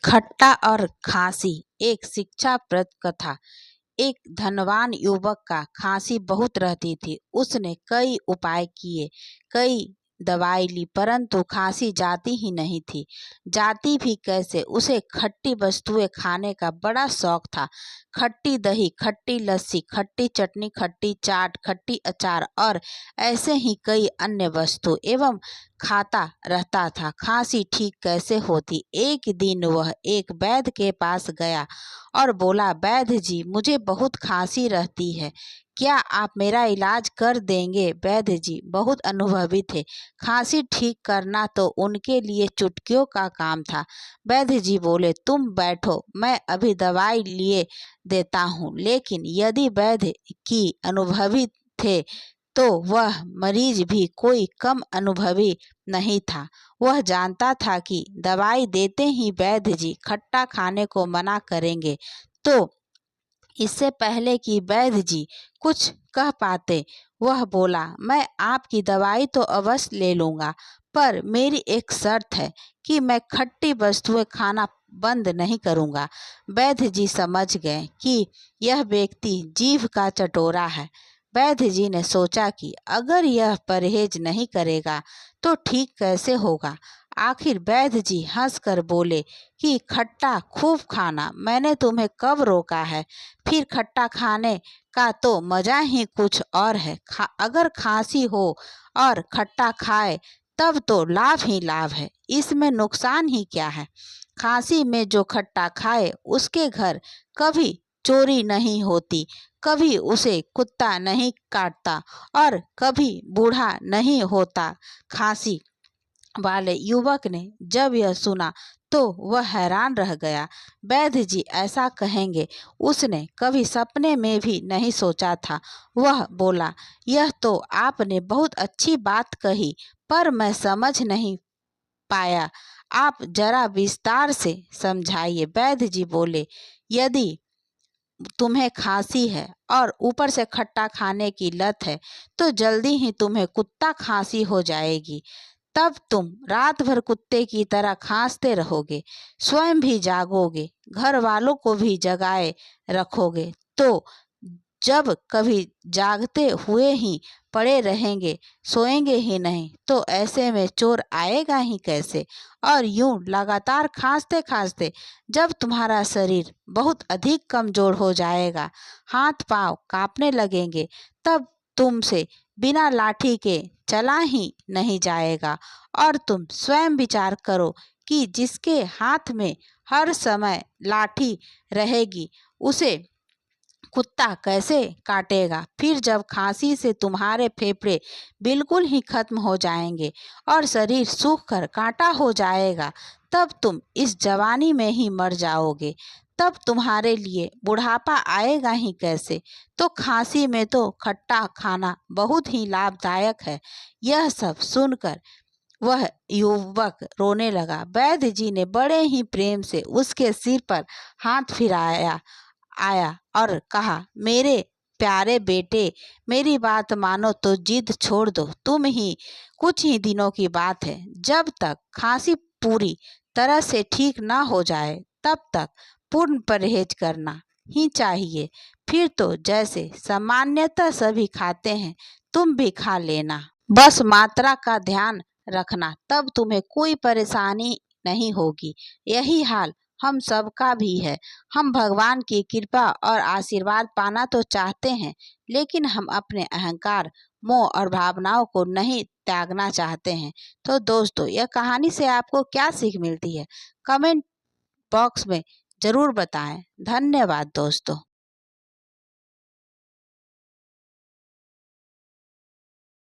खट्टा और खांसी। एक शिक्षाप्रद कथा। एक धनवान युवक का खांसी बहुत रहती थी। उसने कई उपाय किए, कई दवाई ली, परंतु खांसी जाती ही नहीं थी। जाती भी कैसे? उसे खट्टी वस्तुएं खाने का बड़ा शौक था। खट्टी दही, खट्टी लस्सी, खट्टी चटनी, खट्टी चाट, खट्टी अचार और ऐसे ही कई अन्य वस्तु एवं खाता रहता था। खांसी ठीक कैसे होती? एक दिन वह एक वैद्य के पास गया और बोला, वैद्य जी, मुझे बहुत खांसी रहती है, क्या आप मेरा इलाज कर देंगे? वैद्य जी बहुत अनुभवी थे। खांसी ठीक करना तो उनके लिए चुटकियों का काम था। वैद्य जी बोले, तुम बैठो, मैं अभी दवाई लिए देता हूँ। लेकिन यदि वैद्य की अनुभवी थे तो वह मरीज भी कोई कम अनुभवी नहीं था। वह जानता था कि दवाई देते ही वैद्य जी खट्टा खाने को मना करेंगे। तो इससे पहले कि वैद्य जी कुछ कह पाते, वह बोला, मैं आपकी दवाई तो अवश्य ले लूँगा, पर मेरी एक शर्त है कि मैं खट्टी वस्तुएं खाना बंद नहीं करूँगा। वैद्य जी समझ गए कि यह व्यक्ति जीभ का चटोरा है। वैद्य जी ने सोचा कि अगर यह परहेज नहीं करेगा तो ठीक कैसे होगा। आखिर वैद्य जी हंसकर बोले कि खट्टा खूब खाना, मैंने तुम्हें कब रोका है। फिर खट्टा खाने का तो मजा ही कुछ और है। अगर खांसी हो और खट्टा खाए तब तो लाभ ही लाभ है, इसमें नुकसान ही क्या है। खांसी में जो खट्टा खाए उसके घर कभी चोरी नहीं होती, कभी उसे कुत्ता नहीं काटता और कभी बूढ़ा नहीं होता। खांसी वाले युवक ने जब यह सुना तो वह हैरान रह गया। वैद्य जी ऐसा कहेंगे उसने कभी सपने में भी नहीं सोचा था। वह बोला, यह तो आपने बहुत अच्छी बात कही, पर मैं समझ नहीं पाया, आप जरा विस्तार से समझाइए। वैद्य जी बोले, यदि तुम्हें खांसी है और ऊपर से खट्टा खाने की लत है तो जल्दी ही तुम्हें कुत्ता खांसी हो जाएगी। तब तुम रात भर कुत्ते की तरह खांसते रहोगे, स्वयं भी जागोगे, घर वालों को भी जगाए रखोगे। तो जब कभी जागते हुए ही पड़े रहेंगे, सोएंगे ही नहीं, तो ऐसे में चोर आएगा ही कैसे। और यूं लगातार खांसते खांसते जब तुम्हारा शरीर बहुत अधिक कमजोर हो जाएगा, हाथ पांव कांपने लगेंगे, तब तुमसे बिना लाठी के चला ही नहीं जाएगा। और तुम स्वयं विचार करो कि जिसके हाथ में हर समय लाठी रहेगी उसे कुत्ता कैसे काटेगा। फिर जब खांसी से तुम्हारे फेफड़े बिल्कुल ही खत्म हो जाएंगे और शरीर सूख कर कांटा हो जाएगा, तब तुम इस जवानी में ही मर जाओगे। तब तुम्हारे लिए बुढ़ापा आएगा ही कैसे। तो खांसी में तो खट्टा खाना बहुत ही लाभदायक है। यह सब सुनकर वह युवक रोने लगा। वैद्य जी ने बड़े ही प्रेम से उसके सिर पर हाथ फिराया आया और कहा, मेरे प्यारे बेटे, मेरी बात मानो तो जिद छोड़ दो। तुम ही कुछ ही दिनों की बात है। जब तक खांसी पूरी तरह से ठीक ना हो जाए तब तक पूर्ण परहेज करना ही चाहिए। फिर तो जैसे सामान्यतः सभी खाते हैं तुम भी खा लेना। बस मात्रा का ध्यान रखना, तब तुम्हें कोई परेशानी नहीं होगी। यही हाल हम सबका भी है। हम भगवान की कृपा और आशीर्वाद पाना तो चाहते हैं, लेकिन हम अपने अहंकार, मोह और भावनाओं को नहीं त्यागना चाहते हैं। तो दोस्तों, यह कहानी से आपको क्या सीख मिलती है, कमेंट बॉक्स में जरूर बताएं। धन्यवाद दोस्तों।